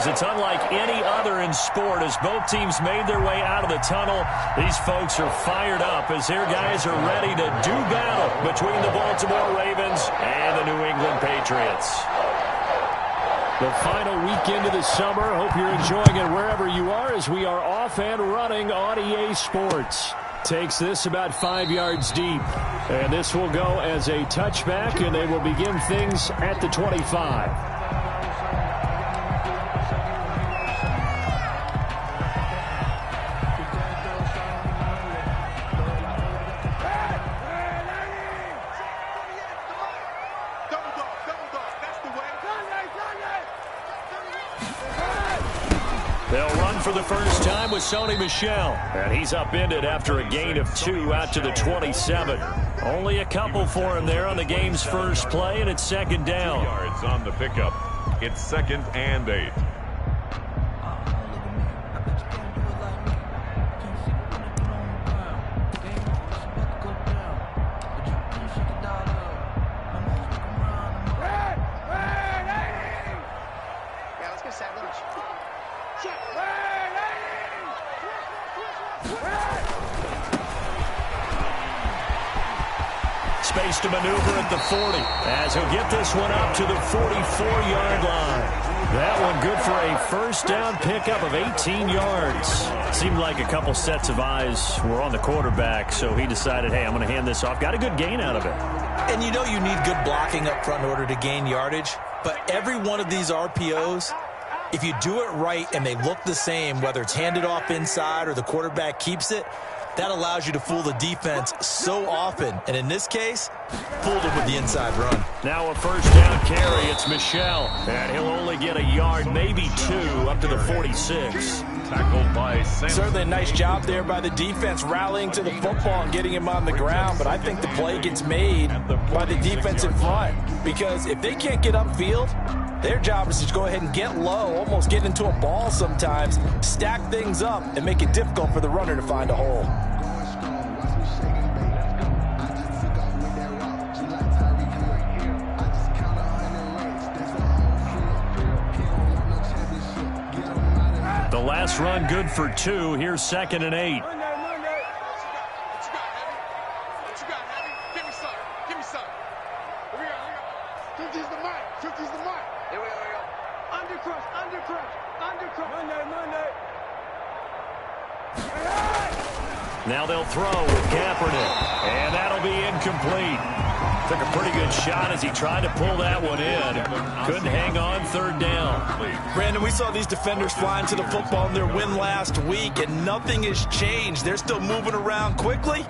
is it's unlike any other in sport. As both teams made their way out of the tunnel, these folks are fired up as their guys are ready to do battle between the Baltimore Ravens and the New England Patriots. The final weekend of the summer. Hope you're enjoying it wherever you are as we are off and running on EA Sports. Takes this about 5 yards deep. And this will go as a touchback, and they will begin things at the 25. They'll run for the first time with Sony Michel. And he's upended after a gain of 2 out to the 27. Only a couple for him there on the game's first play, and it's second down. 2 yards on the pickup. It's 2nd and 8. Space to maneuver at the 40 as he'll get this one up to the 44-yard line. That one good for a first down pickup of 18 yards. Seemed like a couple sets of eyes were on the quarterback, so he decided, hey, I'm going to hand this off. Got a good gain out of it. And you know you need good blocking up front in order to gain yardage, but every one of these RPOs, if you do it right and they look the same, whether it's handed off inside or the quarterback keeps it, that allows you to fool the defense so often. And in this case, fooled him with the inside run. Now a first down carry. It's Michel. And he'll only get a yard, maybe 2, up to the 46. Tackled by Sampson. Certainly a nice job there by the defense rallying to the football and getting him on the ground. But I think the play gets made by the defense in front. Because if they can't get upfield, their job is to go ahead and get low, almost get into a ball sometimes, stack things up, and make it difficult for the runner to find a hole. The last run good for 2. Here's 2nd and 8. Now they'll throw with Kaepernick, and that'll be incomplete. Took a pretty good shot as he tried to pull that one in. Couldn't hang on, 3rd down. Brandon, we saw these defenders flying to the football in their win last week, and nothing has changed. They're still moving around quickly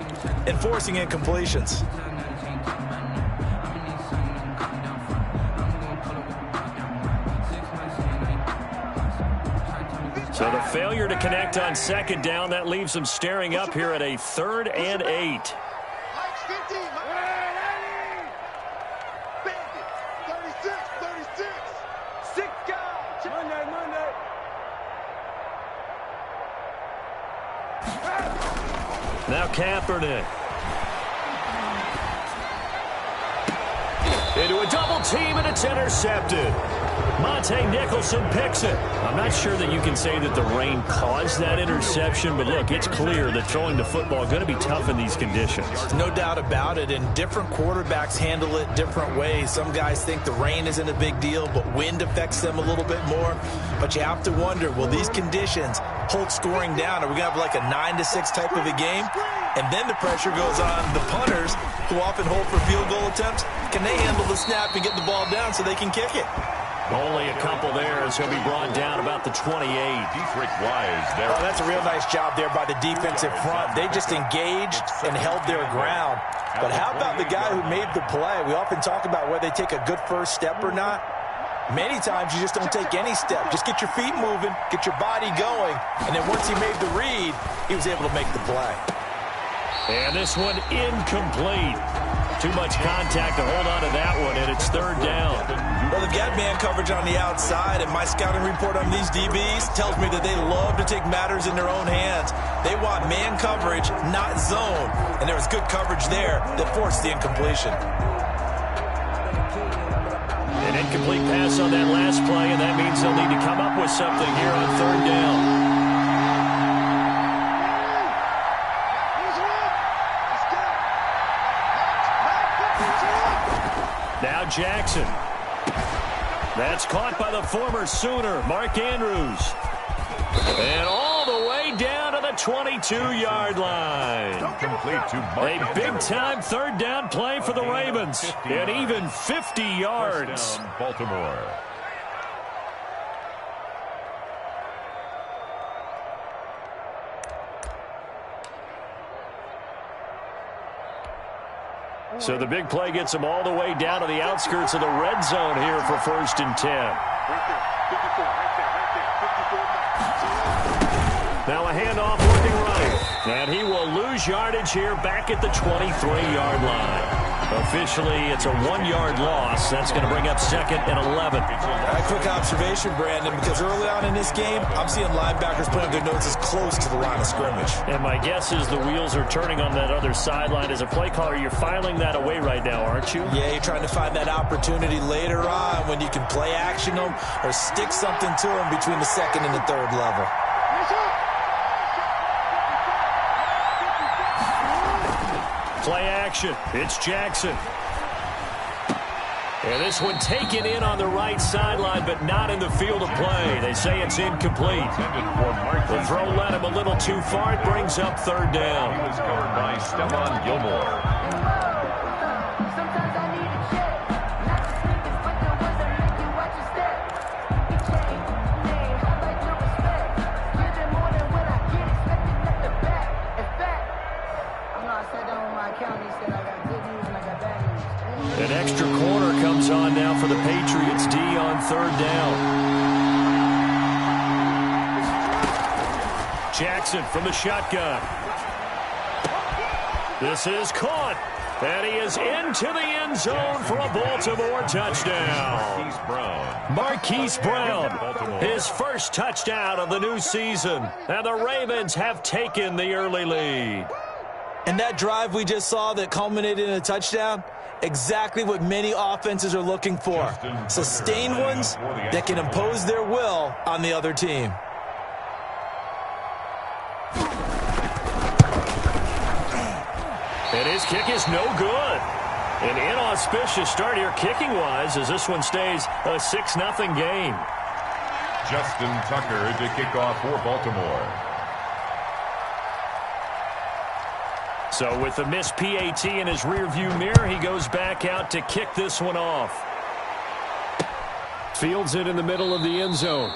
and forcing incompletions. So the failure to connect on 2nd down, that leaves them staring up here at a 3rd and 8. Now Kaepernick. Into a double team, and it's intercepted. Monte Nicholson picks it. I'm not sure that you can say that the rain caused that interception, but look, it's clear that throwing the football is going to be tough in these conditions. No doubt about it, and different quarterbacks handle it different ways. Some guys think the rain isn't a big deal, but wind affects them a little bit more. But you have to wonder, will these conditions hold scoring down? Are we going to have like a 9-6 type of a game? And then the pressure goes on the punters, who often hold for field goal attempts. Can they handle the snap and get the ball down so they can kick it? Only a couple there as he'll be brought down about the 28. Dietrich Wise there. Oh, that's a real nice job there by the defensive front. They just engaged and held their ground. But how about the guy who made the play? We often talk about whether they take a good first step or not. Many times you just don't take any step. Just get your feet moving, get your body going, and then once he made the read, he was able to make the play. And this one incomplete. Too much contact to hold on to that one, and it's 3rd down. Well, they've got man coverage on the outside, and my scouting report on these DBs tells me that they love to take matters in their own hands. They want man coverage, not zone, and there was good coverage there that forced the incompletion. An incomplete pass on that last play, and that means they'll need to come up with something here on third down. Now Jackson. That's caught by the former Sooner, Mark Andrews. And all the way down to the 22-yard line. A big-time third down play for the Ravens. And even 50 yards. Baltimore. So the big play gets them all the way down to the outskirts of the red zone here for 1st and 10. Now a handoff working right. And he will lose yardage here back at the 23-yard line. Officially, it's a 1-yard loss. That's going to bring up 2nd and 11. A quick observation, Brandon, because early on in this game, I'm seeing linebackers putting their noses close to the line of scrimmage. And my guess is the wheels are turning on that other sideline. As a play caller, you're filing that away right now, aren't you? Yeah, you're trying to find that opportunity later on when you can play action them or stick something to them between the 2nd and the 3rd level. Play action. It's Jackson. And this one taken in on the right sideline, but not in the field of play. They say it's incomplete. The throw led him a little too far. It brings up 3rd down. He was covered by Stephon Gilmore. An extra corner comes on now for the Patriots D on 3rd down. Jackson from the shotgun. This is caught. And he is into the end zone for a Baltimore touchdown. Marquise Brown, his first touchdown of the new season. And the Ravens have taken the early lead. And that drive we just saw that culminated in a touchdown, exactly what many offenses are looking for. Sustained ones that can impose their will on the other team. And his kick is no good. An inauspicious start here kicking-wise as this one stays a 6-0 game. Justin Tucker to kick off for Baltimore. So with the missed PAT in his rearview mirror, he goes back out to kick this one off. Fields it in the middle of the end zone.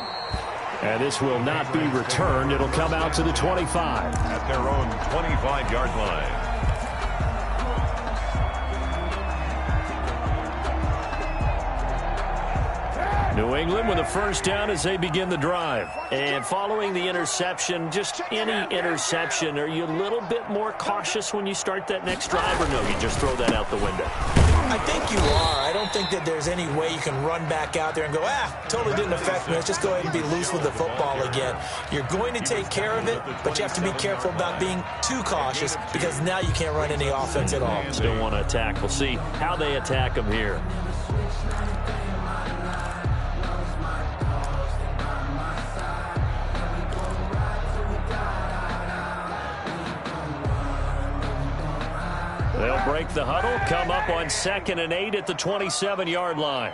And this will not be returned. It'll come out to the 25. At their own 25-yard line. New England with a first down as they begin the drive. And following the interception, just any interception, are you a little bit more cautious when you start that next drive, or no, you just throw that out the window? I think you are. I don't think that there's any way you can run back out there and go, totally didn't affect me. Let's just go ahead and be loose with the football again. You're going to take care of it, but you have to be careful about being too cautious because now you can't run any offense at all. Still want to attack. We'll see how they attack them here. They'll break the huddle, come up on 2nd and 8 at the 27-yard line.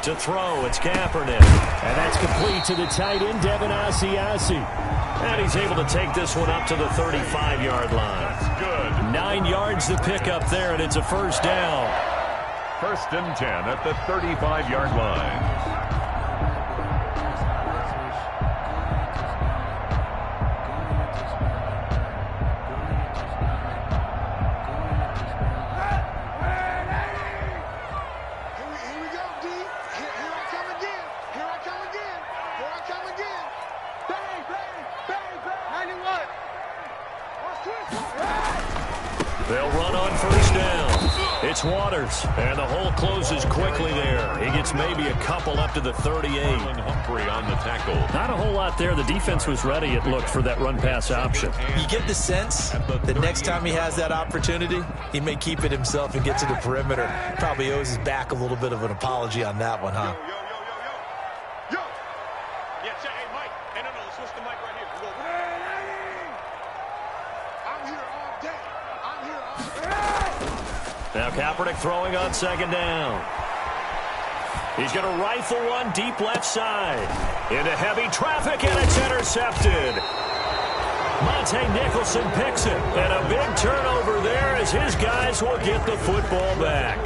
To throw, it's Kaepernick. And that's complete to the tight end, Devin Asiasi. And he's able to take this one up to the 35-yard line. That's good. 9 yards to pick up there, and it's a first down. 1st and 10 at the 35-yard line. It's Waters, and the hole closes quickly there. He gets maybe a couple up to the 38. Humphrey on the tackle. Not a whole lot there. The defense was ready, it looked, for that run-pass option. You get the sense that next time he has that opportunity, he may keep it himself and get to the perimeter. Probably owes his back a little bit of an apology on that one, huh? Now Kaepernick throwing on second down. He's going to rifle one deep left side. Into heavy traffic, and it's intercepted. Monte Nicholson picks it. And a big turnover there as his guys will get the football back.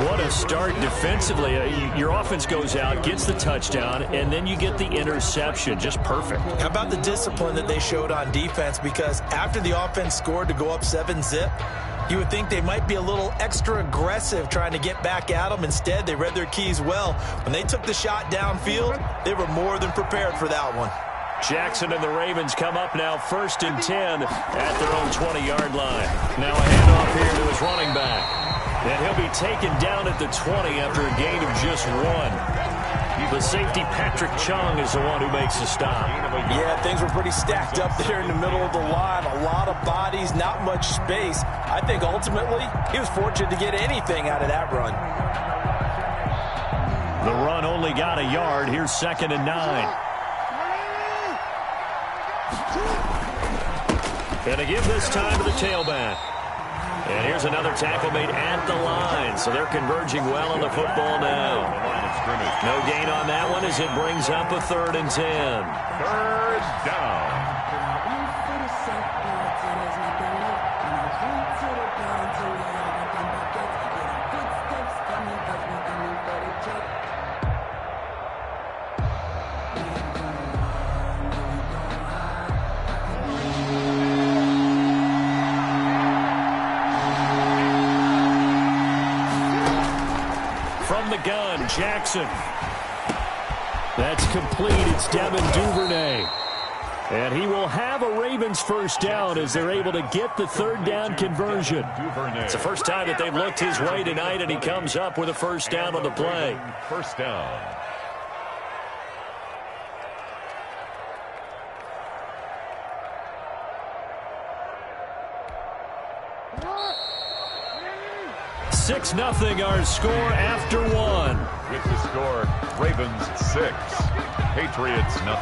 What a start defensively. Your offense goes out, gets the touchdown, and then you get the interception. Just perfect. How about the discipline that they showed on defense? Because after the offense scored to go up 7-zip, you would think they might be a little extra aggressive trying to get back at them. Instead, they read their keys well. When they took the shot downfield, they were more than prepared for that one. Jackson and the Ravens come up now 1st and 10 at their own 20-yard line. Now a handoff here to his running back. And he'll be taken down at the 20 after a gain of just 1. The safety, Patrick Chung, is the one who makes the stop. Yeah, things were pretty stacked up there in the middle of the line. A lot of bodies, not much space. I think ultimately he was fortunate to get anything out of that run. The run only got a yard. Here's 2nd and 9. And a give this time to the tailback. And here's another tackle made at the line. So they're converging well on the football now. No gain on that one as it brings up a 3rd and 10. 3rd down. Jackson. That's complete. It's Devin Duvernay. And he will have a Ravens first down as they're able to get the 3rd down conversion. It's the first time that they've looked his way tonight, and he comes up with a first down on the play. First down. Six 0 our score after 1. With the score, Ravens 6, Patriots 0.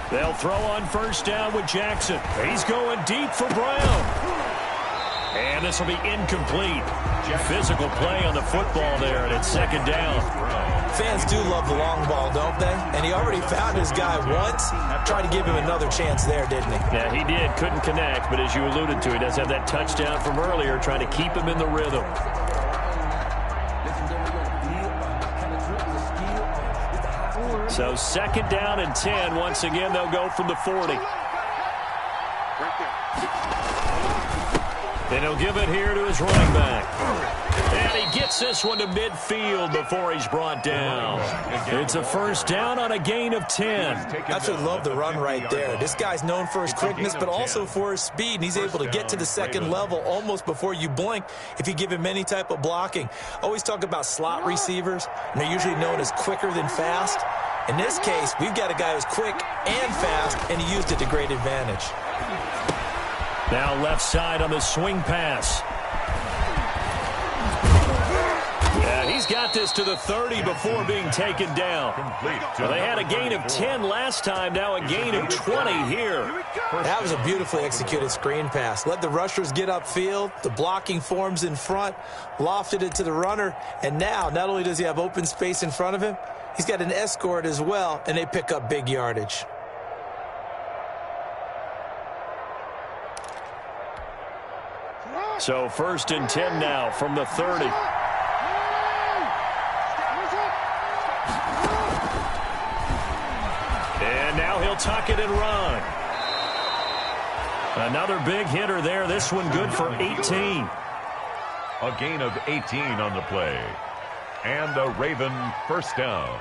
They'll throw on first down with Jackson. He's going deep for Brown. And this will be incomplete. Physical play on the football there, and it's 2nd down. Fans do love the long ball, don't they? And he already found his guy once. Tried to give him another chance there, didn't he? Yeah, he did. Couldn't connect, but as you alluded to, he does have that touchdown from earlier, trying to keep him in the rhythm. So 2nd down and 10. Once again, they'll go from the 40. And he'll give it here to his running back. And he gets this one to midfield before he's brought down. It's a first down on a gain of 10. That's what I love the run right there. This guy's known for his quickness, but also for his speed. And he's able to get to the 2nd level almost before you blink if you give him any type of blocking. Always talk about slot receivers, and they're usually known as quicker than fast. In this case, we've got a guy who's quick and fast, and he used it to great advantage. Now left side on the swing pass. Yeah, he's got this to the 30 before being taken down. Well, they had a gain of 10 last time, now a gain of 20 here. That was a beautifully executed screen pass. Let the rushers get upfield, the blocking forms in front, lofted it to the runner, and now not only does he have open space in front of him, he's got an escort as well, and they pick up big yardage. So 1st and 10 now from the 30. And now he'll tuck it and run. Another big hitter there. This one good for 18. A gain of 18 on the play. And a Raven first down.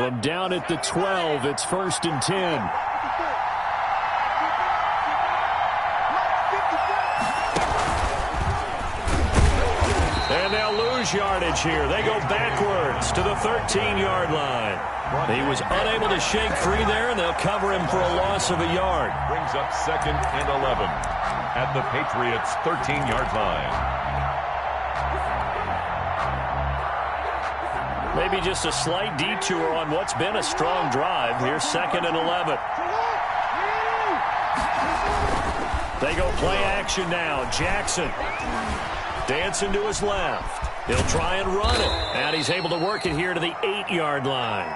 From down at the 12, it's 1st and 10. And they'll lose yardage here. They go backwards to the 13-yard line. He was unable to shake free there, and they'll cover him for a loss of a yard. Brings up 2nd and 11 at the Patriots' 13-yard line. Maybe just a slight detour on what's been a strong drive. Here's 2nd and 11. They go play action now. Jackson dancing to his left. He'll try and run it. And he's able to work it here to the 8-yard line.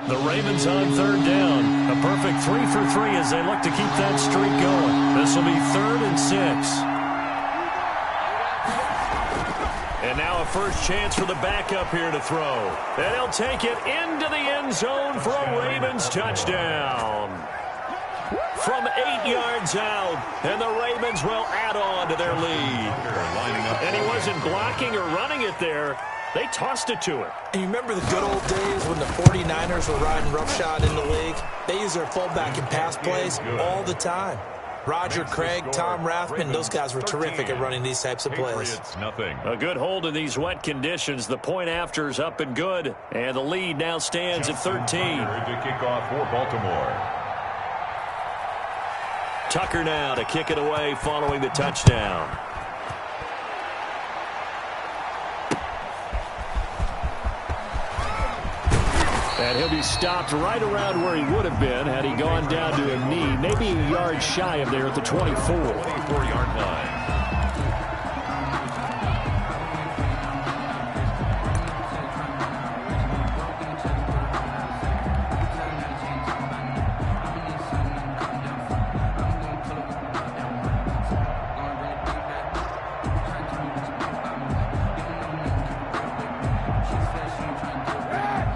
The Ravens on 3rd down. A perfect 3 for 3 as they look to keep that streak going. This will be 3rd and 6. And now a first chance for the backup here to throw. And he'll take it into the end zone for a Ravens touchdown. From 8 yards out, and the Ravens will add on to their lead. And he wasn't blocking or running it there. They tossed it to him. And you remember the good old days when the 49ers were riding roughshod in the league? They use their fullback in pass plays all the time. Roger Craig, Tom Rathman, those guys were terrific at running these types of plays. A good hold in these wet conditions. The point after is up and good. And the lead now stands at 13. To kick off for Baltimore. Tucker now to kick it away following the touchdown. And he'll be stopped right around where he would have been had he gone down to a knee, maybe a yard shy of there at the 24. 24-yard line.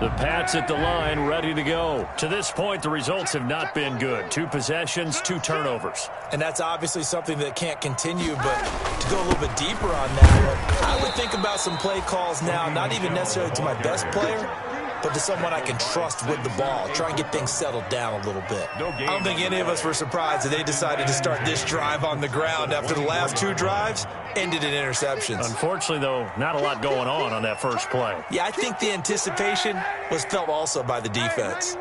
The Pats at the line, ready to go. To this point, the results have not been good. 2 possessions, 2 turnovers. And that's obviously something that can't continue, but to go a little bit deeper on that, I would think about some play calls now, not even necessarily to my best player, but to someone I can trust with the ball. Try and get things settled down a little bit. I don't think any of us were surprised that they decided to start this drive on the ground after the last 2 drives ended in interceptions. Unfortunately, though, not a lot going on that first play. Yeah, I think the anticipation was felt also by the defense.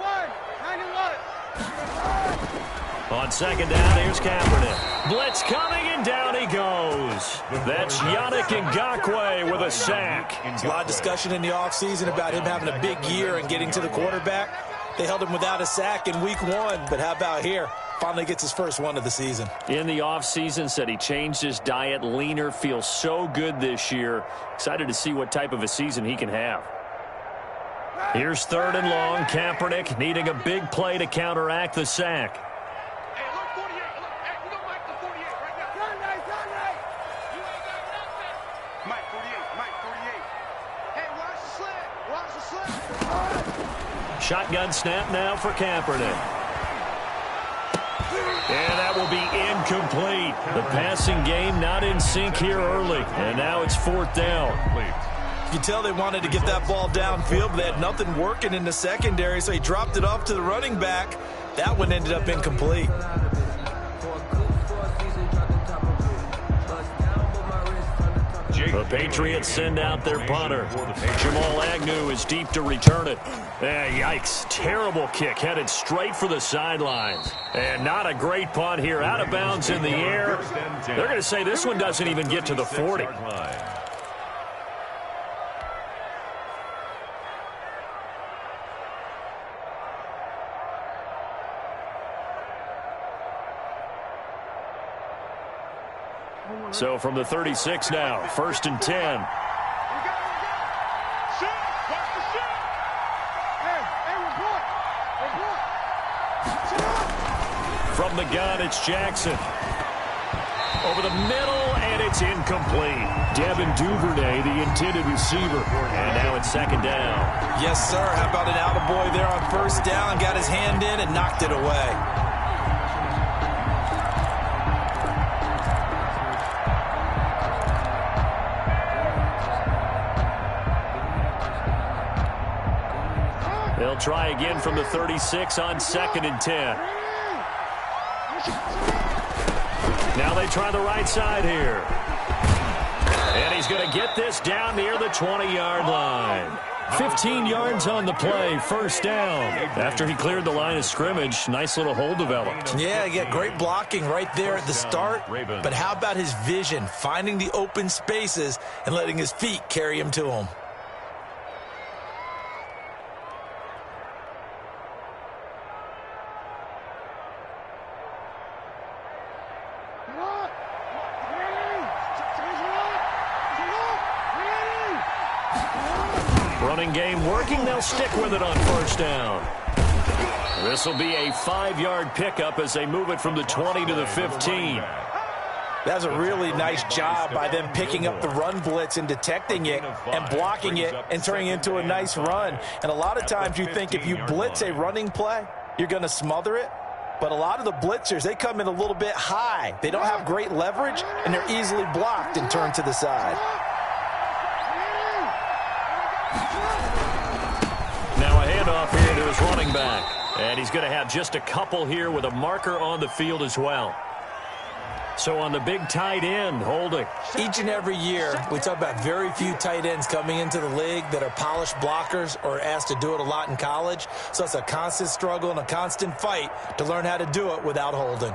On 2nd down, here's Kaepernick. Blitz coming, and down he goes. That's Yannick Ngakoue with a sack. A lot of discussion in the offseason about him having a big year and getting to the quarterback. They held him without a sack in week 1, but how about here? Finally gets his first one of the season. In the offseason, said he changed his diet, leaner, feels so good this year. Excited to see what type of a season he can have. Here's 3rd and long. Kaepernick needing a big play to counteract the sack. Shotgun snap now for Kaepernick. And that will be incomplete. The passing game not in sync here early. And now it's 4th down. You can tell they wanted to get that ball downfield, but they had nothing working in the secondary, so he dropped it off to the running back. That one ended up incomplete. The Patriots send out their punter. Jamal Agnew is deep to return it. Yikes. Terrible kick headed straight for the sidelines. And not a great punt here. Out of bounds in the air. They're going to say this one doesn't even get to the 40. So from the 36 now, 1st and 10. From the gun, it's Jackson. Over the middle, and it's incomplete. Devin Duvernay, the intended receiver. And now it's second down. Yes, sir. How about an attaboy there on first down? Got his hand in and knocked it away. They'll try again from the 36 on 2nd and 10. Now they try the right side here. And he's going to get this down near the 20-yard line. 15 yards on the play, first down. After he cleared the line of scrimmage, nice little hole developed. Yeah, he got great blocking right there at the start. But how about his vision, finding the open spaces and letting his feet carry him to him? Running game working. They'll stick with it on first down. This will be a 5-yard pickup as they move it from the 20 to the 15. That's a really nice job by them picking up the run blitz and detecting it and blocking it and turning it into a nice run. And a lot of times you think if you blitz a running play, you're going to smother it. But a lot of the blitzers, they come in a little bit high. They don't have great leverage, and they're easily blocked and turned to the side. Now a handoff here to his running back. And he's going to have just a couple here with a marker on the field as well. So on the big tight end, holding. Each and every year, we talk about very few tight ends coming into the league that are polished blockers or asked to do it a lot in college. So it's a constant struggle and a constant fight to learn how to do it without holding.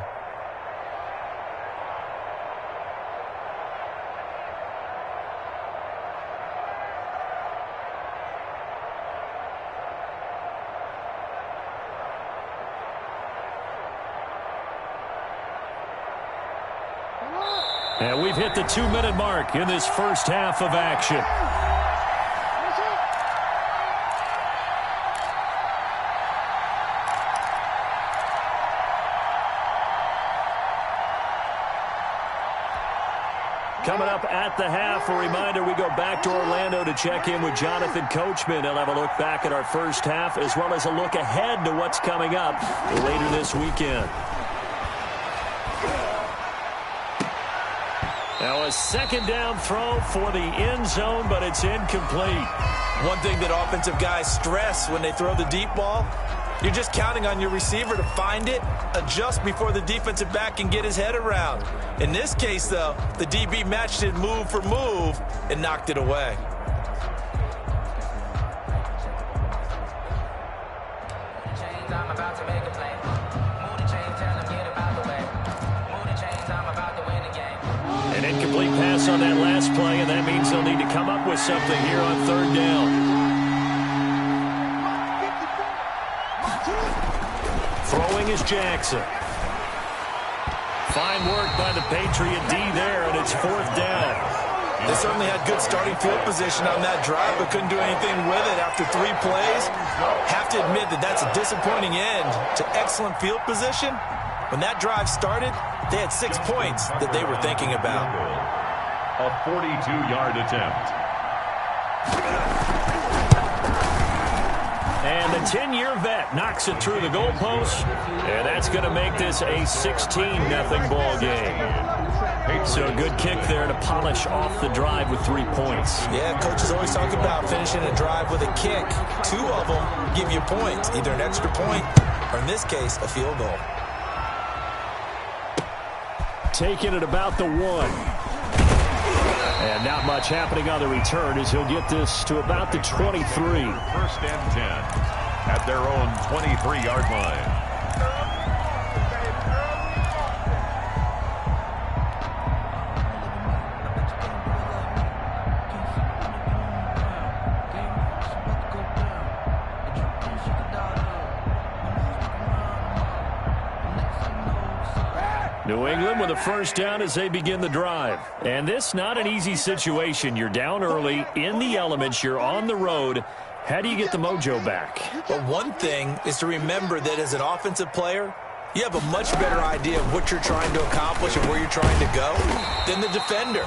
And we've hit the 2-minute mark in this first half of action. Coming up at the half, a reminder, we go back to Orlando to check in with Jonathan Coachman. He'll have a look back at our first half as well as a look ahead to what's coming up later this weekend. Now a second down throw for the end zone, but it's incomplete. One thing that offensive guys stress when they throw the deep ball, you're just counting on your receiver to find it, adjust before the defensive back can get his head around. In this case, though, the DB matched it move for move and knocked it away. An incomplete pass on that last play, and that means they'll need to come up with something here on third down. Throwing is Jackson. Fine work by the Patriot D there, and it's fourth down. They certainly had good starting field position on that drive, but couldn't do anything with it after 3 plays. Have to admit that that's a disappointing end to excellent field position. When that drive started, they had 6 points that they were thinking about. A 42-yard attempt. And the 10-year vet knocks it through the goalpost, and that's going to make this a 16-0 ball game. So a good kick there to polish off the drive with 3 points. Yeah, coaches always talk about finishing a drive with a kick. 2 of them give you points, either an extra point or, in this case, a field goal. Taking it about the 1. And not much happening on the return as he'll get this to about the 23. First and 10 at their own 23-yard line. New England with a first down as they begin the drive. And this not an easy situation. You're down early, in the elements, you're on the road. How do you get the mojo back? Well, one thing is to remember that as an offensive player, you have a much better idea of what you're trying to accomplish and where you're trying to go than the defender.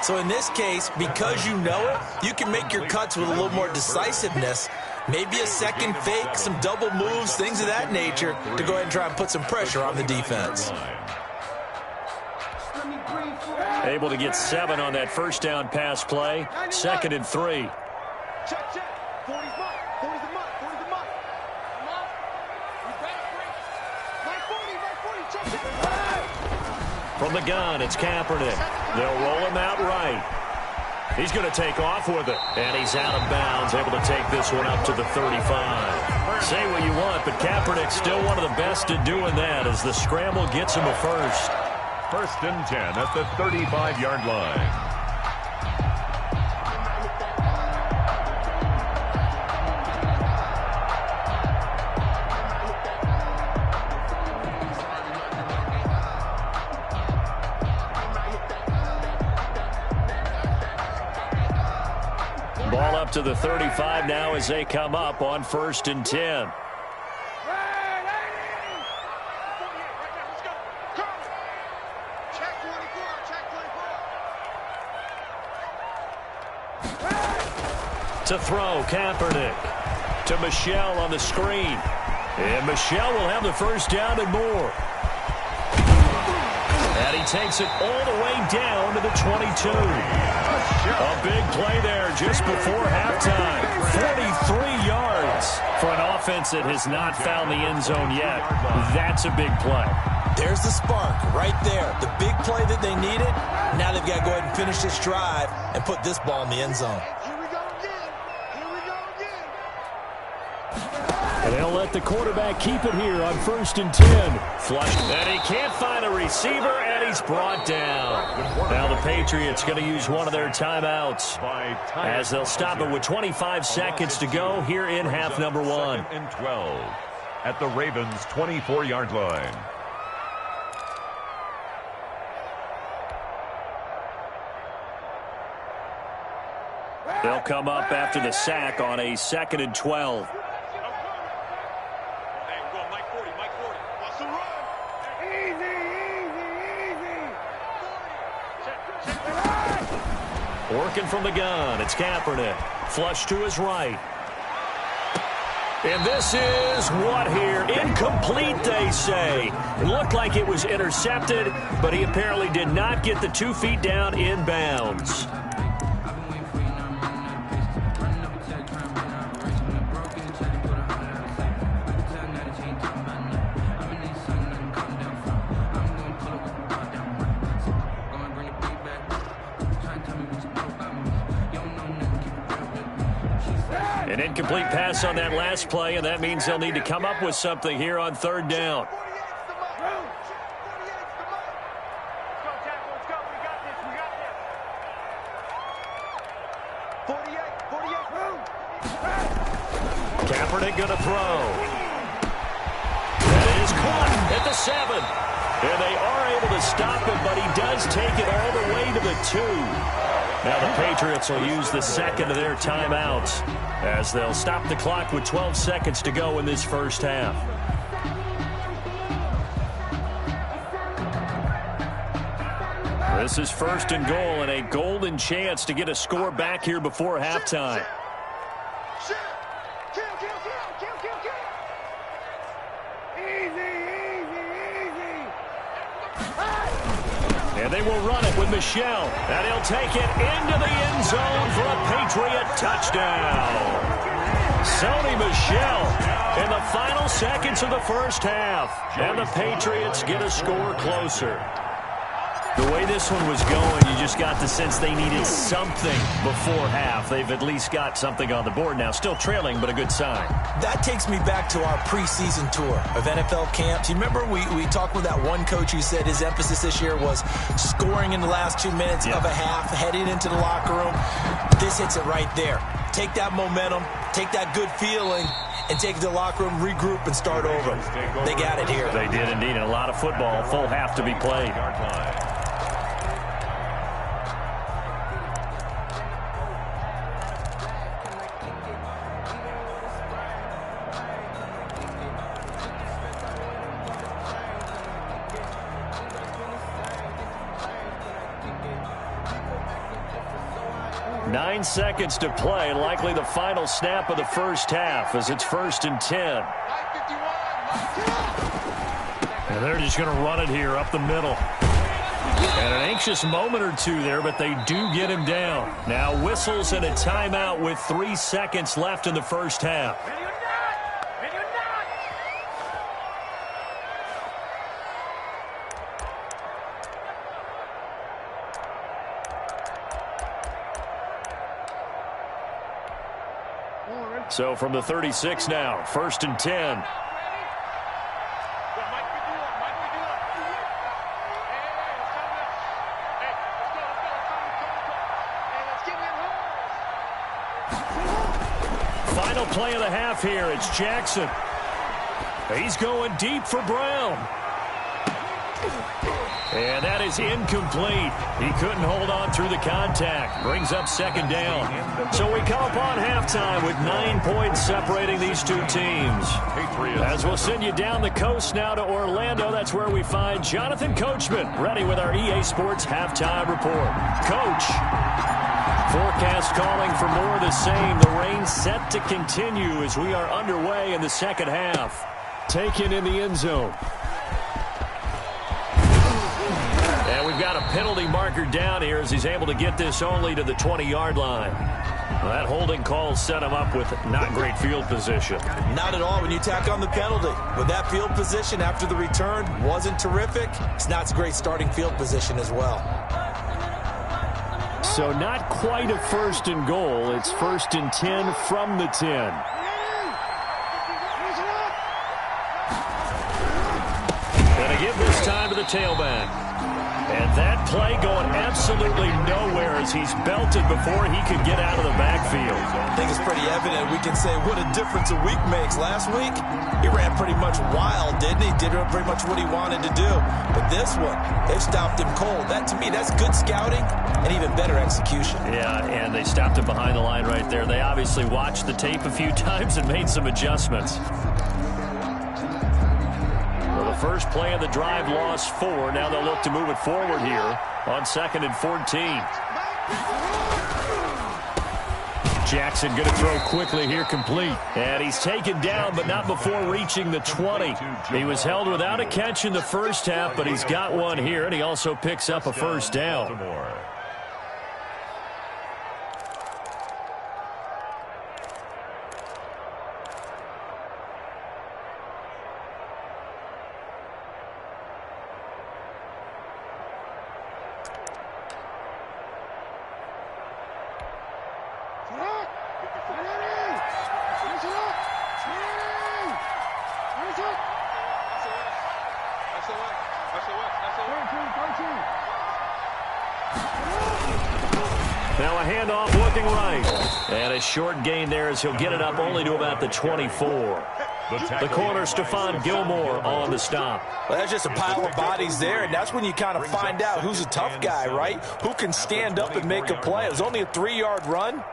So in this case, because you know it, you can make your cuts with a little more decisiveness. Maybe a second fake, some double moves, things of that nature to go ahead and try and put some pressure on the defense. Able to get 7 on that first down pass play. 2nd and 3. Check, check. 40's mark. 40's the mark. 40's the mark. My 40. Check, check. From the gun, it's Kaepernick. They'll roll him out right. He's going to take off with it. And he's out of bounds, able to take this one up to the 35. Say what you want, but Kaepernick's still one of the best at doing that as the scramble gets him a first. 1st and 10 at the 35-yard line. Ball up to the 35 now as they come up on 1st and 10. To throw, Kaepernick. To Michel on the screen. And Michel will have the first down and more. And he takes it all the way down to the 22. A big play there just before halftime. 43 yards for an offense that has not found the end zone yet. That's a big play. There's the spark right there. The big play that they needed. Now they've got to go ahead and finish this drive and put this ball in the end zone. And they'll let the quarterback keep it here on 1st and 10. Flushed. And he can't find a receiver, and he's brought down. Now the Patriots going to use one of their timeouts as they'll stop it with 25 seconds to go here in half number 1. 2nd and 12 at the Ravens' 24-yard line. They'll come up after the sack on a 2nd and 12. Working from the gun, it's Kaepernick. Flush to his right. And this is what here? Incomplete, they say. It looked like it was intercepted, but he apparently did not get the 2 feet down in bounds. An incomplete pass on that last play, and that means they'll need to come up with something here on 3rd down. Kaepernick going to throw. That is caught at the 7. And they are able to stop him, but he does take it all the way to the 2. Now the Patriots will use the 2nd of their timeouts as they'll stop the clock with 12 seconds to go in this first half. This is 1st and goal and a golden chance to get a score back here before halftime. And they will run it with Michel. And he'll take it into the end zone for a Patriot touchdown. Sony Michel in the final seconds of the first half. And the Patriots get a score closer. The way this one was going, you just got the sense they needed something before half. They've at least got something on the board now. Still trailing, but a good sign. That takes me back to our preseason tour of NFL camps. You remember we talked with that one coach who said his emphasis this year was scoring in the last 2 minutes of a half, heading into the locker room. This hits it right there. Take that momentum, take that good feeling, and take it to the locker room, regroup, and start over. They got it here. They did indeed. And a lot of football, full half to be played. 9 seconds to play, likely the final snap of the first half as it's 1st and 10. And they're just going to run it here up the middle. And an anxious moment or two there, but they do get him down. Now whistles and a timeout with 3 seconds left in the first half. So from the 36 now, 1st and 10. Final play of the half here. It's Jackson. He's going deep for Brown. And that is incomplete. He couldn't hold on through the contact. Brings up 2nd down. So we come upon halftime with 9 points separating these two teams. As we'll send you down the coast now to Orlando, that's where we find Jonathan Coachman, ready with our EA Sports halftime report. Coach, forecast calling for more of the same. The rain set to continue as we are underway in the second half. Taken in the end zone. And we've got a penalty marker down here as he's able to get this only to the 20-yard line. Well, that holding call set him up with not great field position. Not at all when you tack on the penalty. With that field position after the return wasn't terrific, it's not great starting field position as well. So not quite a 1st and goal. It's 1st and 10 from the 10. Gonna give this time to the tailback. And that play going absolutely nowhere as he's belted before he could get out of the backfield. I think it's pretty evident. We can say what a difference a week makes. Last week, he ran pretty much wild, didn't he? Did pretty much what he wanted to do. But this one, they stopped him cold. That, to me, that's good scouting and even better execution. Yeah, and they stopped him behind the line right there. They obviously watched the tape a few times and made some adjustments. First play of the drive, lost 4. Now they'll look to move it forward here on 2nd and 14. Jackson going to throw quickly here, complete. And he's taken down, but not before reaching the 20. He was held without a catch in the first half, but he's got one here, and he also picks up a 1st down. Now a handoff looking right. And a short gain there as he'll get it up only to about the 24. The corner, Stephon Gilmore, on the stop. Well, that's just a pile of bodies there, and that's when you kind of find out who's a tough guy, right? Who can stand up and make a play. It was only a 3-yard run,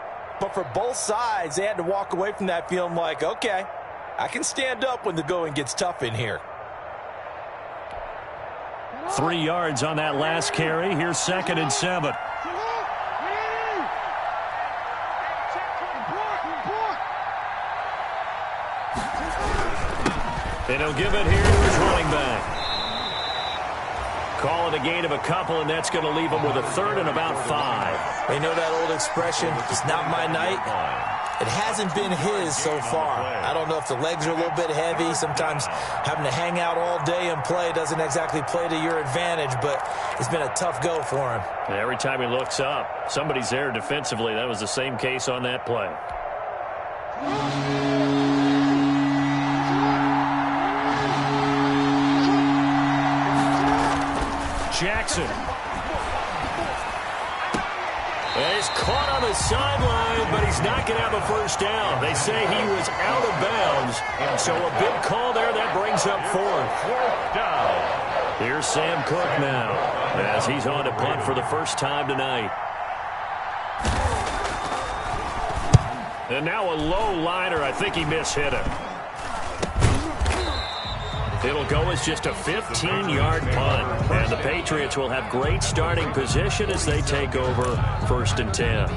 but for both sides, they had to walk away from that feeling like, okay, I can stand up when the going gets tough in here. 3 yards on that last carry. Here's 2nd and 7. And he'll give it here to his running back. Call it a gain of a couple, and that's going to leave him with a 3rd and about 5. You know that old expression, it's not my night? It hasn't been his so far. I don't know if the legs are a little bit heavy. Sometimes having to hang out all day and play doesn't exactly play to your advantage, but it's been a tough go for him. And every time he looks up, somebody's there defensively. That was the same case on that play. Jackson. And he's caught on the sideline, but he's not going to have a 1st down. They say he was out of bounds, so a big call there. That brings up 4th down. Here's Sam Cook now as he's on to punt for the first time tonight. And now a low liner. I think he mishit him. It'll go as just a 15-yard punt. And the Patriots will have great starting position as they take over 1st and 10.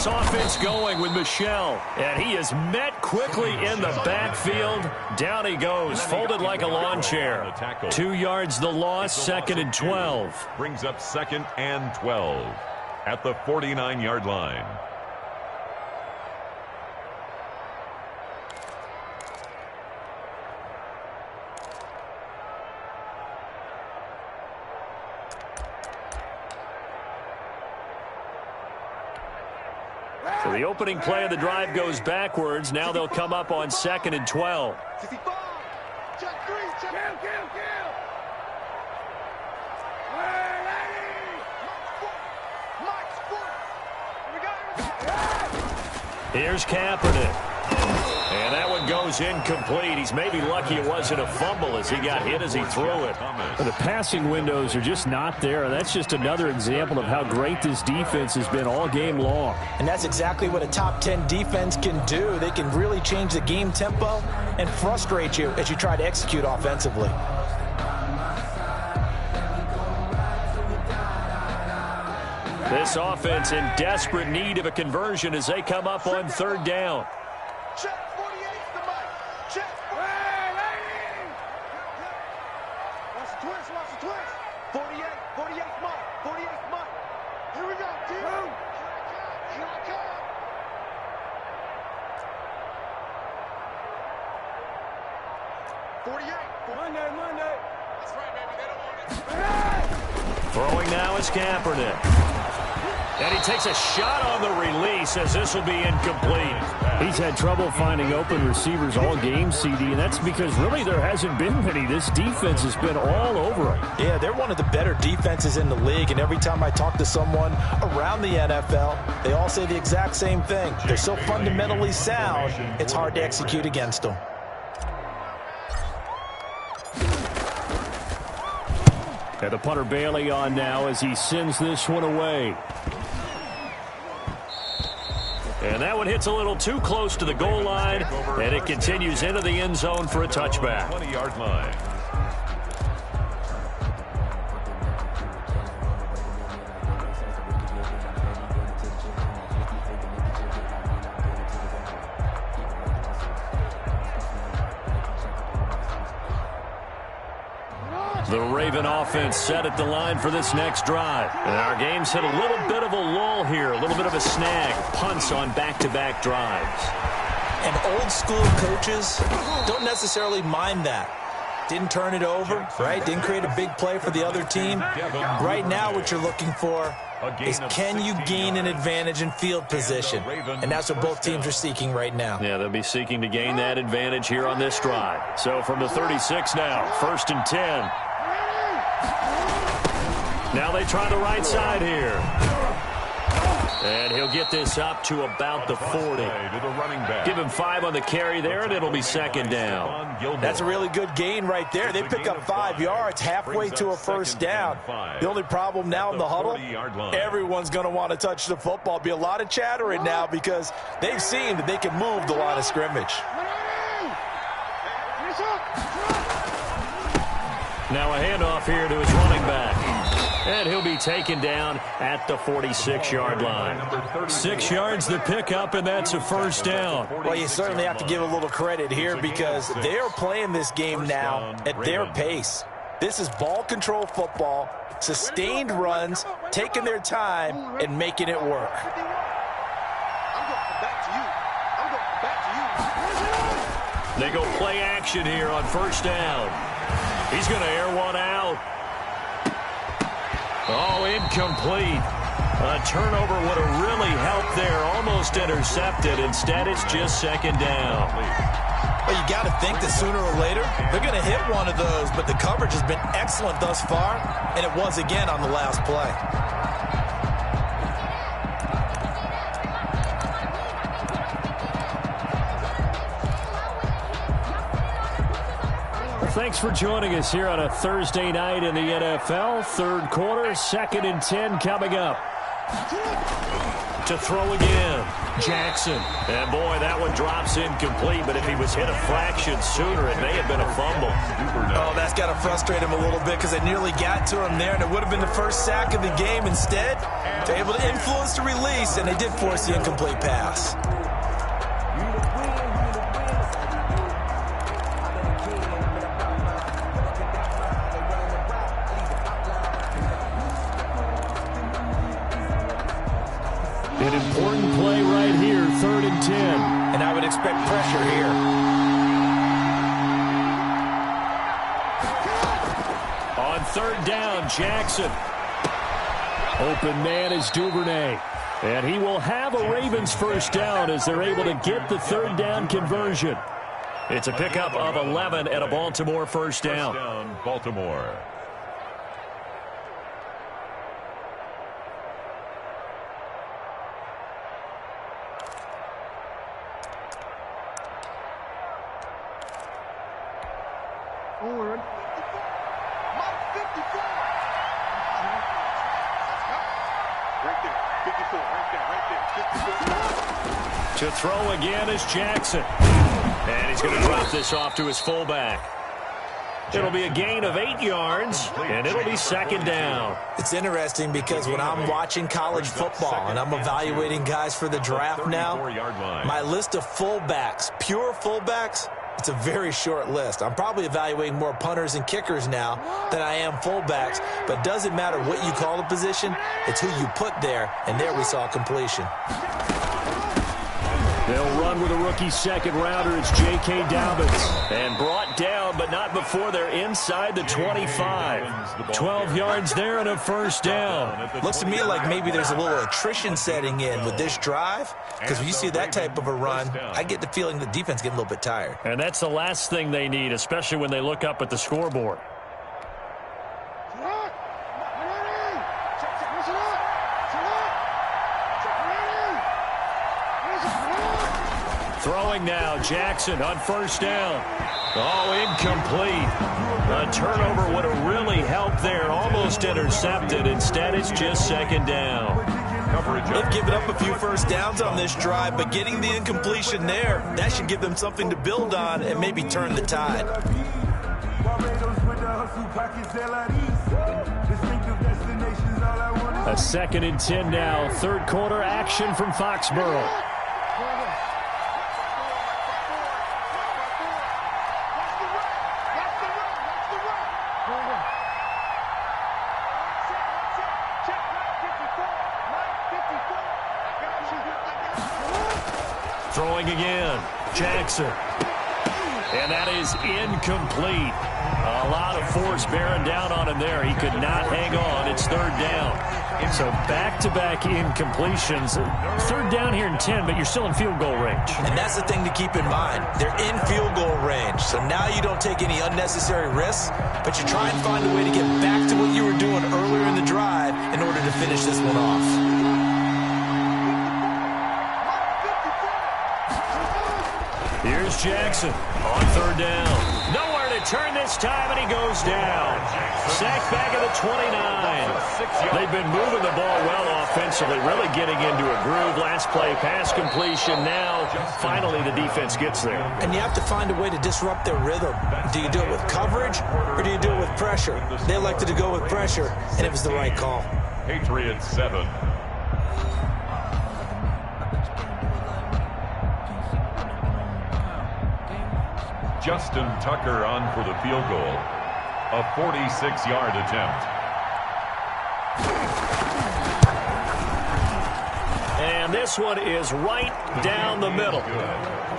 this offense going with Michel. And he is met quickly in the backfield. Down he goes, folded like a lawn chair. 2 yards the loss, 2nd and 12. Brings up 2nd and 12 at the 49-yard line. So the opening play of the drive goes backwards. Now they'll come up on 2nd and 12. Here's Kaepernick. And that one goes incomplete. He's maybe lucky it wasn't a fumble as he got hit as he threw it. But the passing windows are just not there. And that's just another example of how great this defense has been all game long. And that's exactly what a top 10 defense can do. They can really change the game tempo and frustrate you as you try to execute offensively. This offense in desperate need of a conversion as they come up on 3rd down. Check 48's the mic. Check. Watch the twist. Watch the twist. 48. 48's Mike. 48's Mike. Here we go. Here I come. 48. Monday. That's right, baby. They don't want it. Throwing now is Kaepernick. And he takes a shot on the release as this will be incomplete. He's had trouble finding open receivers all game, CD, and that's because really there hasn't been many. This defense has been all over him. Yeah, they're one of the better defenses in the league, and every time I talk to someone around the NFL, they all say the exact same thing. They're so fundamentally sound, it's hard to execute against them. And the punter Bailey on now as he sends this one away. And that one hits a little too close to the goal line, and it continues into the end zone for a touchback. 20-yard line. The Raven offense set at the line for this next drive. And our game's hit a little bit of a lull here, a little bit of a snag. Punts on back-to-back drives. And old-school coaches don't necessarily mind that. Didn't turn it over, right? Didn't create a big play for the other team. Right now what you're looking for is can you gain an advantage in field position? And that's what both teams are seeking right now. Yeah, they'll be seeking to gain that advantage here on this drive. So from the 36 now, 1st and 10. Now they try the right side here. And he'll get this up to about the 40. Give him 5 on the carry there, and it'll be 2nd down. That's a really good gain right there. They pick up 5 yards halfway to a 1st down. The only problem now in the huddle, everyone's going to want to touch the football. Be a lot of chattering now because they've seen that they can move the line of scrimmage. Now a handoff here to his running back. And he'll be taken down at the 46-yard line. 6 yards the pickup, and that's a 1st down. Well, you certainly have to give a little credit here because they are playing this game now at their pace. This is ball control football, sustained runs, taking their time, and making it work. They go play action here on 1st down. He's going to air one out. Oh, incomplete. A turnover would have really helped there. Almost intercepted. Instead, it's just 2nd down. Well, you got to think that sooner or later, they're going to hit one of those, but the coverage has been excellent thus far, and it was again on the last play. Thanks for joining us here on a Thursday night in the NFL. 3rd quarter, 2nd and 10 coming up. to throw again. Jackson. And, boy, that one drops incomplete, but if he was hit a fraction sooner, it may have been a fumble. Oh, that's got to frustrate him a little bit because they nearly got to him there, and it would have been the first sack of the game. Instead, they're able to influence the release, and they did force the incomplete pass. An important play right here, 3rd and 10. And I would expect pressure here. On 3rd down, Jackson. Open man is Duvernay. And he will have a Ravens first down as they're able to get the 3rd down conversion. It's a pickup of 11 and a Baltimore first down. Baltimore. Forward. Mike 54. Right there. 54. Right there. 54. To throw again is Jackson. And he's going to drop this off to his fullback. It'll be a gain of 8 yards, and it'll be 2nd down. It's interesting because when I'm watching college football and I'm evaluating guys for the draft now, my list of fullbacks, pure fullbacks, it's a very short list. I'm probably evaluating more punters and kickers now than I am fullbacks, but it doesn't matter what you call the position, it's who you put there, and there we saw completion. They'll run with a rookie 2nd rounder. It's J.K. Dobbins. And brought down, but not before they're inside the 25. 12 yards there and a first down. Looks to me like maybe there's a little attrition setting in with this drive, because when you see that type of a run, I get the feeling the defense getting a little bit tired. And that's the last thing they need, especially when they look up at the scoreboard. Throwing now, Jackson on first down. Oh, incomplete. A turnover would have really helped there. Almost intercepted. Instead, it's just 2nd down. They've given up a few first downs on this drive, but getting the incompletion there, that should give them something to build on and maybe turn the tide. A 2nd and 10 now. 3rd quarter action from Foxborough. Throwing again, Jackson. And that is incomplete. A lot of force bearing down on him there. He could not hang on. It's 3rd down. So back-to-back incompletions. 3rd down here in 10, but you're still in field goal range. And that's the thing to keep in mind. They're in field goal range. So now you don't take any unnecessary risks, but you try and find a way to get back to what you were doing earlier in the drive in order to finish this one off. Here's Jackson on 3rd down. Nowhere to turn this time, and he goes down. Sacked back at the 29. They've been moving the ball well offensively, really getting into a groove. Last play, pass completion. Now, finally, the defense gets there. And you have to find a way to disrupt their rhythm. Do you do it with coverage, or do you do it with pressure? They elected to go with pressure, and it was the right call. Patriots 7. Justin Tucker on for the field goal. A 46-yard attempt. And this one is right down the middle.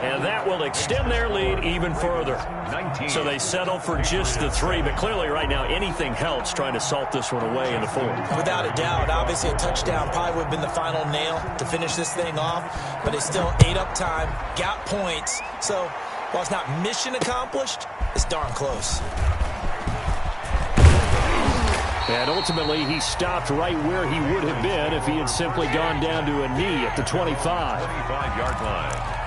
And that will extend their lead even further. So they settle for just the 3, but clearly right now anything helps trying to salt this one away in the 4th. Without a doubt, obviously a touchdown probably would have been the final nail to finish this thing off, but it's still ate up time, got points. So while it's not mission accomplished, it's darn close. And ultimately, he stopped right where he would have been if he had simply gone down to a knee at the 25. 25-yard line.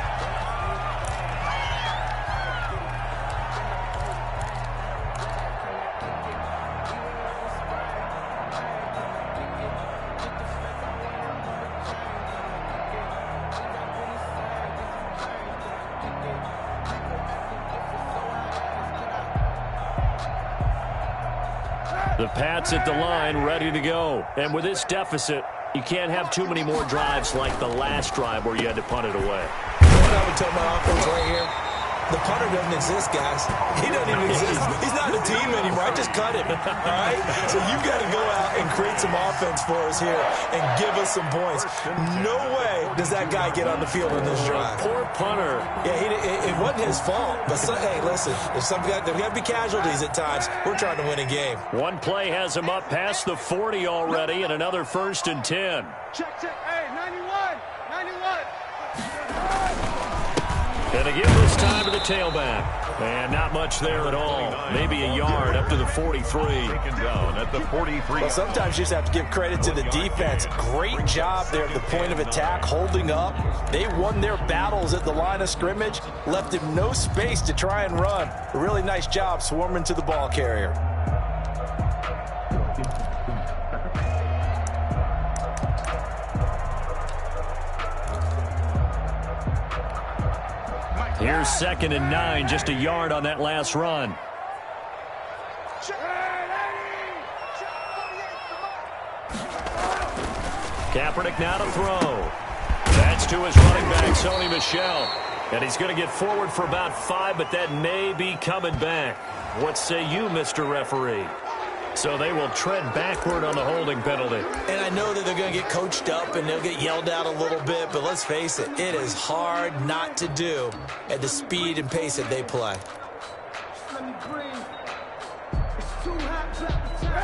The Pats at the line, ready to go. And with this deficit, you can't have too many more drives like the last drive where you had to punt it away. You know what I would tell my offense right here? The punter doesn't exist, guys. He doesn't even exist. He's not a team anymore. I just cut him, all right? So you got to go out and create some offense for us here and give us some points. No way does that guy get on the field in this drive. Poor punter. Yeah, it wasn't his fault. But, hey, listen, there's got to be casualties at times. We're trying to win a game. One play has him up past the 40 already, and another 1st and 10. Check. Hey, 91. And again this time to the tailback. And not much there at all. Maybe a yard up to the 43. Taken down at the 43. Well, sometimes you just have to give credit to the defense. Great job there at the point of attack, holding up. They won their battles at the line of scrimmage, left him no space to try and run. A really nice job swarming to the ball carrier. Here's 2nd and 9, just a yard on that last run. Kaepernick now to throw. That's to his running back, Sony Michel. And he's going to get forward for about 5, but that may be coming back. What say you, Mr. Referee? So they will tread backward on the holding penalty. And I know that they're going to get coached up and they'll get yelled at a little bit, but let's face it, it is hard not to do at the speed and pace that they play.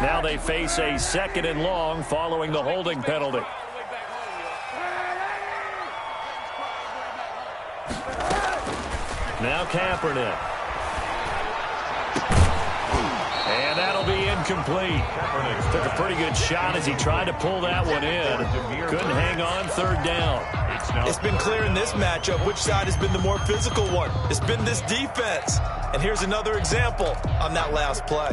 Now they face a 2nd and long following the holding penalty. Now Kaepernick. And that'll be incomplete. Took a pretty good shot as he tried to pull that one in. Couldn't hang on, 3rd down. It's been clear in this matchup which side has been the more physical one. It's been this defense. And here's another example on that last play.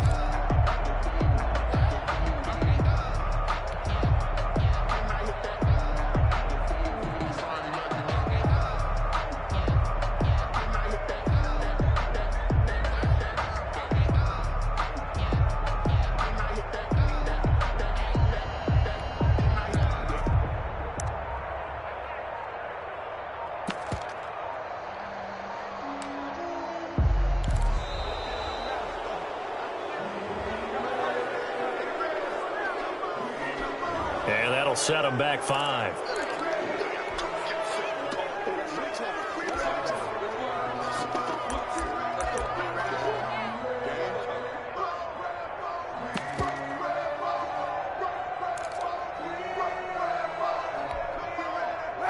And that'll set him back 5.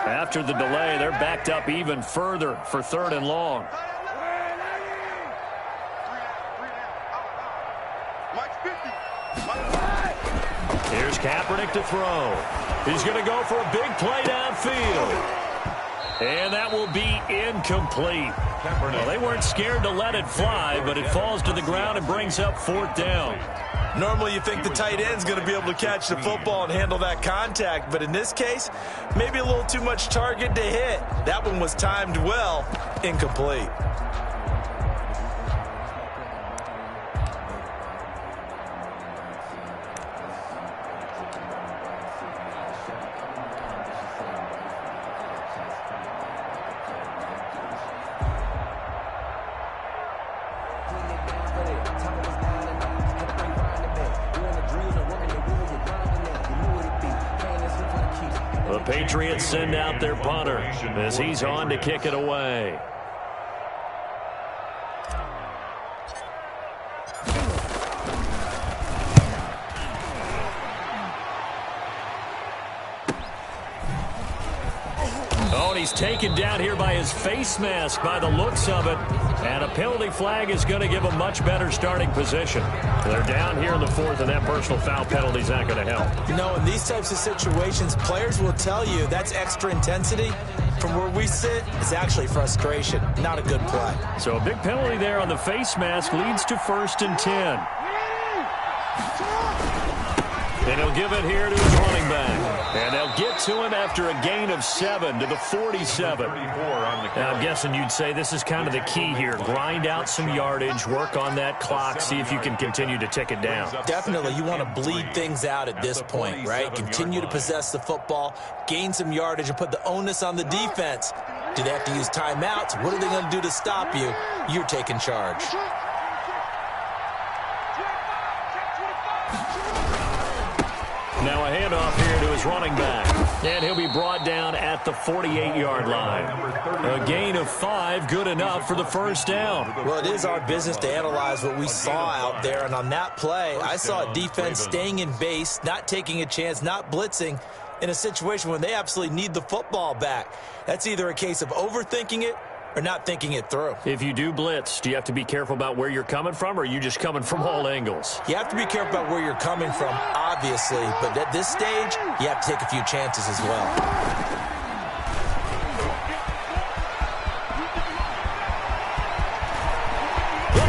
After the delay, they're backed up even further for 3rd and long. Here's Kaepernick to throw. He's going to go for a big play downfield. And that will be incomplete. Well, they weren't scared to let it fly, but it falls to the ground and brings up 4th down. Normally you think the tight end's going to be able to catch the football and handle that contact, but in this case, maybe a little too much target to hit. That one was timed well, incomplete. The Patriots send out their punter as he's on to kick it away. Oh, and he's taken down here by his face mask by the looks of it. And a penalty flag is going to give a much better starting position. They're down here in the 4th, and that personal foul penalty is not going to help. You know, in these types of situations, players will tell you that's extra intensity. From where we sit, it's actually frustration, not a good play. So a big penalty there on the face mask leads to 1st and 10. And he'll give it here to his running back. And they'll get to him after a gain of 7 to the 47. Now, I'm guessing you'd say this is kind of the key here. Grind out some yardage, work on that clock, see if you can continue to tick it down. Definitely. You want to bleed things out at this point, right? Continue to possess the football, gain some yardage, and put the onus on the defense. Do they have to use timeouts? What are they going to do to stop you? You're taking charge. Now a handoff here to his running back. And he'll be brought down at the 48-yard line. A gain of 5, good enough for the first down. Well, it is our business to analyze what we saw out there. And on that play, I saw a defense staying in base, not taking a chance, not blitzing in a situation when they absolutely need the football back. That's either a case of overthinking it or not thinking it through. If you do blitz, do you have to be careful about where you're coming from, or are you just coming from all angles? You have to be careful about where you're coming from, obviously, but at this stage, you have to take a few chances as well. The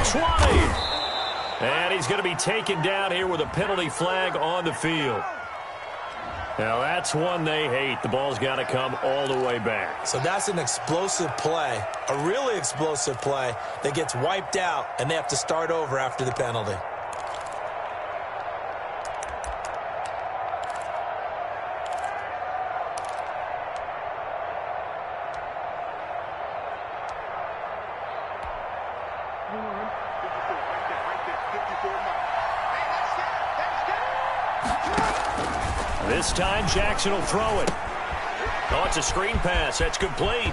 20! And he's going to be taken down here with a penalty flag on the field. Now, that's one they hate. The ball's got to come all the way back. So that's an explosive play, a really explosive play that gets wiped out, and they have to start over after the penalty. This time, Jackson will throw it. Oh, it's a screen pass. That's complete.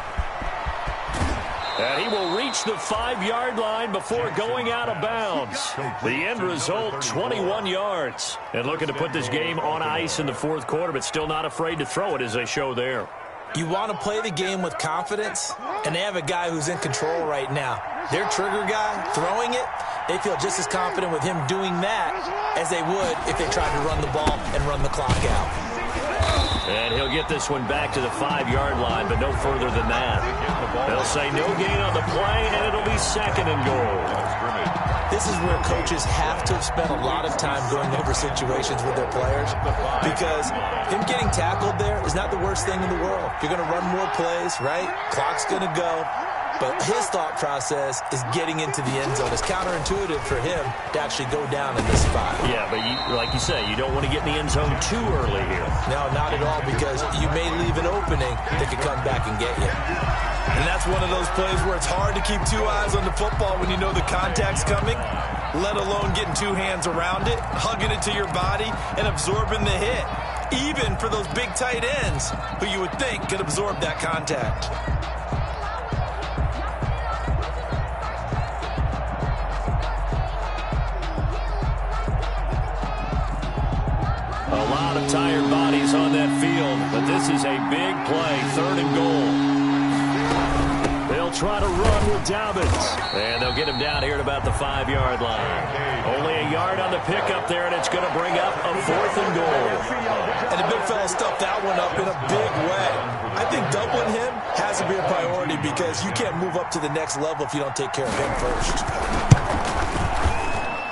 And he will reach the 5-yard line before going out of bounds. The end result, 21 yards. And looking to put this game on ice in the fourth quarter, but still not afraid to throw it as they show there. You want to play the game with confidence, and they have a guy who's in control right now. Their trigger guy, throwing it, they feel just as confident with him doing that as they would if they tried to run the ball and run the clock out. And he'll get this one back to the 5-yard line, but no further than that. They'll say no gain on the play, and it'll be 2nd and goal. This is where coaches have to have spent a lot of time going over situations with their players, because him getting tackled there is not the worst thing in the world. You're going to run more plays, right? Clock's going to go. But his thought process is getting into the end zone. It's counterintuitive for him to actually go down in this spot. Yeah, but like you say, you don't want to get in the end zone too early here. No, not at all, because you may leave an opening that could come back and get you. And that's one of those plays where it's hard to keep 2 eyes on the football when you know the contact's coming, let alone getting 2 hands around it, hugging it to your body, and absorbing the hit. Even for those big tight ends who you would think could absorb that contact. A lot of tired bodies on that field, but this is a big play, 3rd and goal. They'll try to run with Dobbins, and they'll get him down here at about the 5-yard line. Only a yard on the pickup there, and it's going to bring up a 4th and goal. And the big fella stuffed that one up in a big way. I think doubling him has to be a priority, because you can't move up to the next level if you don't take care of him first.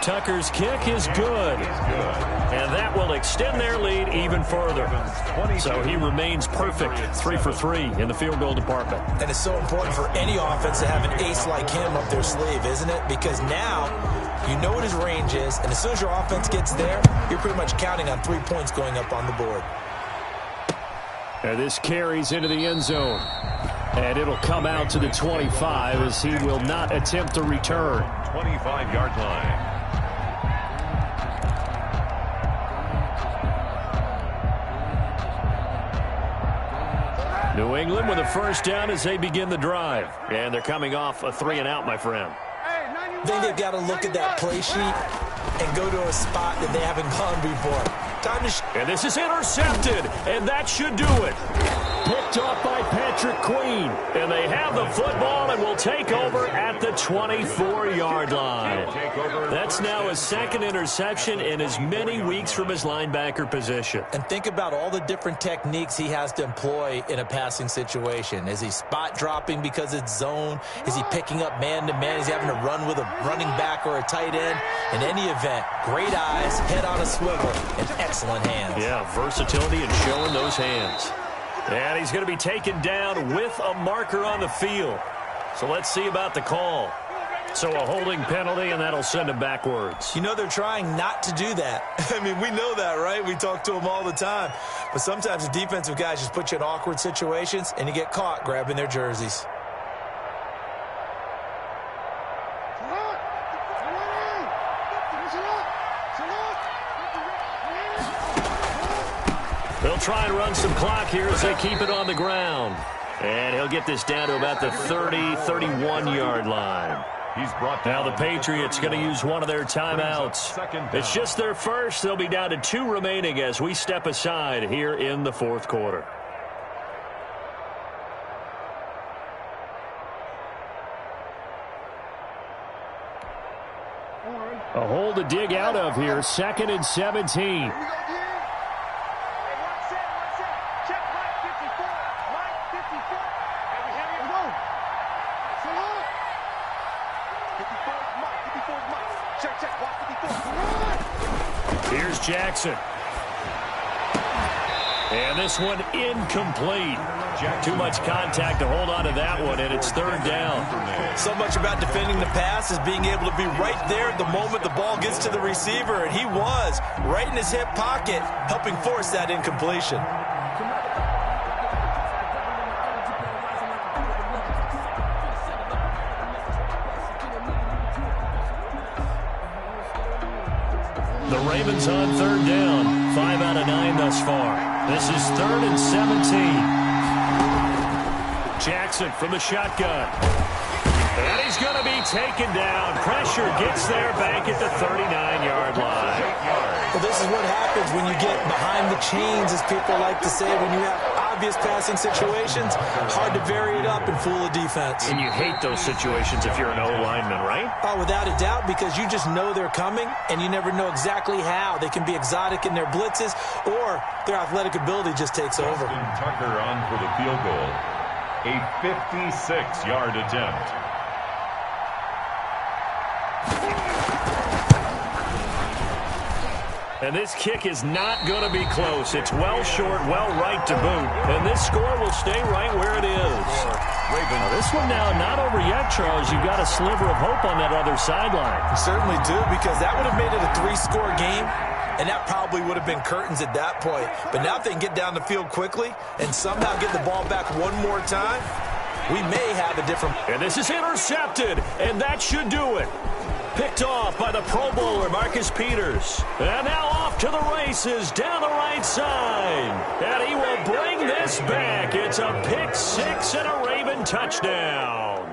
Tucker's kick is good. And that will extend their lead even further. So he remains perfect, 3 for 3 in the field goal department. And it's so important for any offense to have an ace like him up their sleeve, isn't it? Because now you know what his range is, and as soon as your offense gets there, you're pretty much counting on 3 points going up on the board. And this carries into the end zone. And it'll come out to the 25 as he will not attempt to return. 25-yard line. New England with a first down as they begin the drive. And they're coming off a 3-and-out, my friend. I think they've got to look at that play sheet and go to a spot that they haven't gone before. And this is intercepted, and that should do it. picked off by Patrick Queen. And they have the football and will take over at the 24-yard line. That's now his second interception in as many weeks from his linebacker position. And think about all the different techniques he has to employ in a passing situation. Is he spot dropping because it's zone? Is he picking up man-to-man? Is he having to run with a running back or a tight end? In any event, great eyes, head on a swivel, and excellent hands. Yeah, versatility and showing those hands. And he's going to be taken down with a marker on the field. So let's see about the call. So a holding penalty, and that'll send him backwards. You know they're trying not to do that. I mean, we know that, right? We talk to them all the time. But sometimes the defensive guys just put you in awkward situations, and you get caught grabbing their jerseys. They'll try and run some clock here as they keep it on the ground. And he'll get this down to about the 30, 31-yard line. Now the Patriots going to use one of their timeouts. It's just their first. They'll be down to 2 remaining as we step aside here in the fourth quarter. A hole to dig out of here. 2nd and 17. Here's Jackson. And this one incomplete. Too much contact to hold on to that one, and it's 3rd down. So much about defending the pass is being able to be right there at the moment the ball gets to the receiver, and he was right in his hip pocket, helping force that incompletion. The Ravens on 3rd down. 5 out of 9 thus far. This is 3rd and 17. Jackson from the shotgun. And he's going to be taken down. Pressure gets there back at the 39-yard line. Well, this is what happens when you get behind the chains, as people like to say, when you have obvious passing situations. Hard to vary it up and fool a defense. And you hate those situations if you're an O-lineman, right? Oh, without a doubt, because you just know they're coming, and you never know exactly how. They can be exotic in their blitzes, or their athletic ability just takes over. Tucker on for the field goal. A 56-yard attempt. And this kick is not going to be close. It's well short, well right to boot. And this score will stay right where it is. Now, this one now not over yet, Charles. You've got a sliver of hope on that other sideline. Certainly do, because that would have made it a 3-score game, and that probably would have been curtains at that point. But now if they can get down the field quickly and somehow get the ball back one more time, we may have a different... And this is intercepted, and that should do it. Picked off by the Pro Bowler, Marcus Peters. And now off to the races down the right side. And he will bring this back. It's a pick 6 and a Raven touchdown.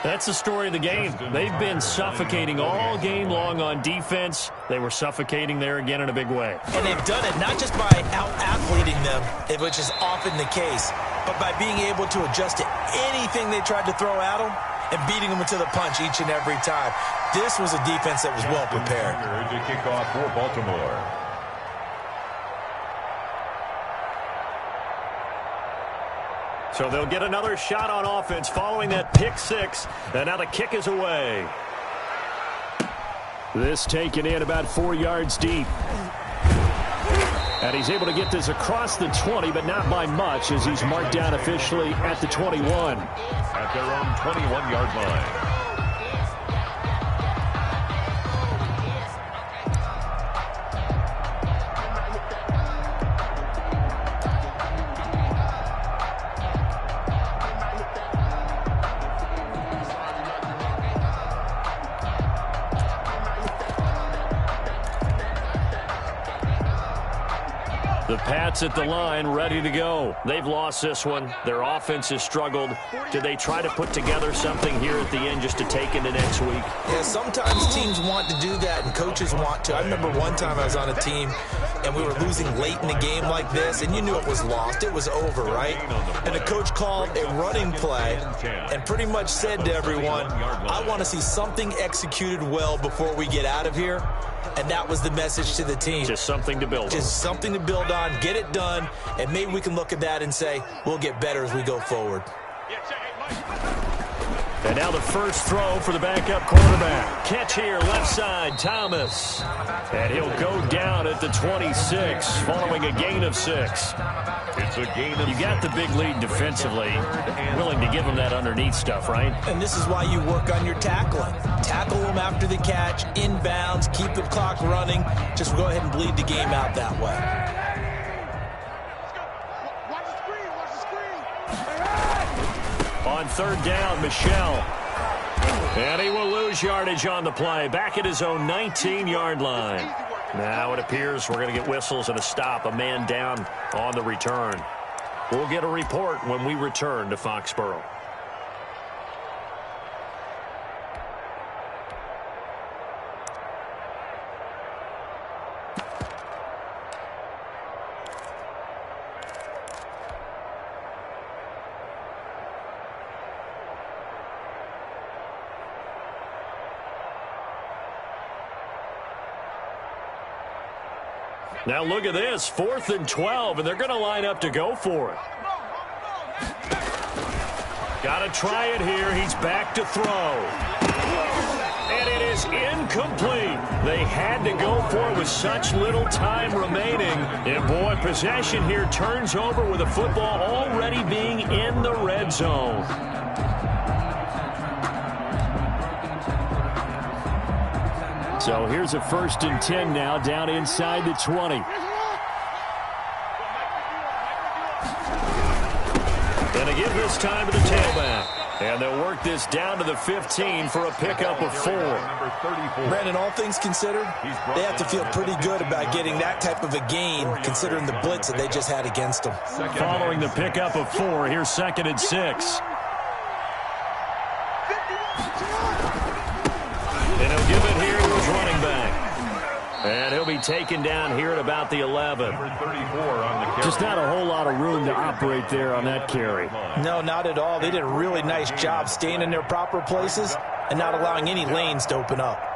That's the story of the game. They've been suffocating all game long on defense. They were suffocating there again in a big way. And they've done it not just by out-athleting them, which is often the case, but by being able to adjust to anything they tried to throw at them and beating them to the punch each and every time. This was a defense that was well prepared. To kick off for Baltimore. So they'll get another shot on offense following that pick 6. And now the kick is away. This taken in about 4 yards deep. And he's able to get this across the 20, but not by much, as he's marked down officially at the 21. At their own 21-yard line. The The Pats at the line, ready to go. They've lost this one. Their offense has struggled. Do they try to put together something here at the end just to take into next week? Yeah, sometimes teams want to do that and coaches want to. I remember one time I was on a team and we were losing late in a game like this, and you knew it was lost. It was over, right? And the coach called a running play and pretty much said to everyone, I want to see something executed well before we get out of here. And that was the message to the team. Just something to build on. Just something to build on, get it done, and maybe we can look at that and say, we'll get better as we go forward. And now the first throw for the backup quarterback. Catch here, left side, Thomas. And he'll go down at the 26, following a gain of 6. It's a gain of 6. You got the big lead defensively. Willing to give him that underneath stuff, right? And this is why you work on your tackling. Tackle them after the catch, inbounds, keep the clock running. Just go ahead and bleed the game out that way. On third down, Michel. And he will lose yardage on the play. Back at his own 19-yard line. Now it appears we're going to get whistles and a stop. A man down on the return. We'll get a report when we return to Foxborough. Now look at this, 4th and 12, and they're going to line up to go for it. Got to try it here. He's back to throw. And it is incomplete. They had to go for it with such little time remaining. And boy, possession here turns over with the football already being in the red zone. So here's a 1st and 10 now, down inside the 20. And they give this time to the tailback. And they'll work this down to the 15 for a pickup of 4. Brandon, all things considered, they have to feel pretty good about getting that type of a gain, considering the blitz that they just had against them. Following the pickup of 4, here's 2nd and 6. And he'll give it here to his running back. And he'll be taken down here at about the 11. Just not a whole lot of room to operate there on that carry. No, not at all. They did a really nice job staying in their proper places and not allowing any lanes to open up.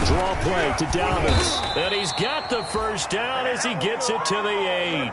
Draw play to Dallas. And he's got the first down as he gets it to the 8.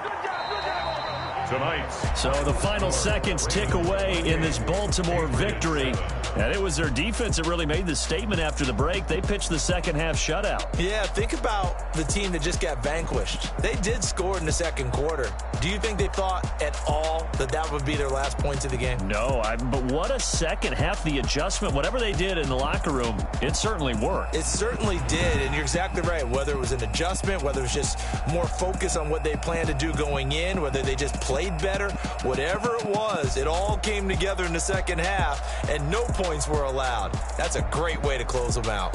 So the final seconds tick away in this Baltimore victory. And it was their defense that really made the statement after the break. They pitched the second half shutout. Yeah, think about the team that just got vanquished. They did score in the second quarter. Do you think they thought at all that that would be their last points of the game? No, but what a second half. The adjustment, whatever they did in the locker room, it certainly worked. It certainly did, and you're exactly right. Whether it was an adjustment, whether it was just more focus on what they planned to do going in, whether they just played better, whatever it was, it all came together in the second half, and no points were allowed. That's a great way to close them out.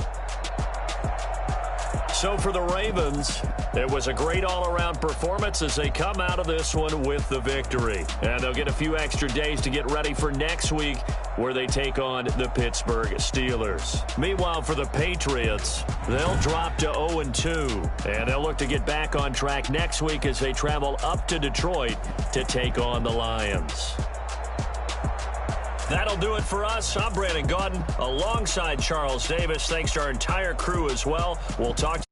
So for the Ravens, it was a great all-around performance as they come out of this one with the victory. And they'll get a few extra days to get ready for next week where they take on the Pittsburgh Steelers. Meanwhile, for the Patriots, they'll drop to 0-2. And they'll look to get back on track next week as they travel up to Detroit to take on the Lions. That'll do it for us. I'm Brandon Gaudin alongside Charles Davis. Thanks to our entire crew as well. We'll talk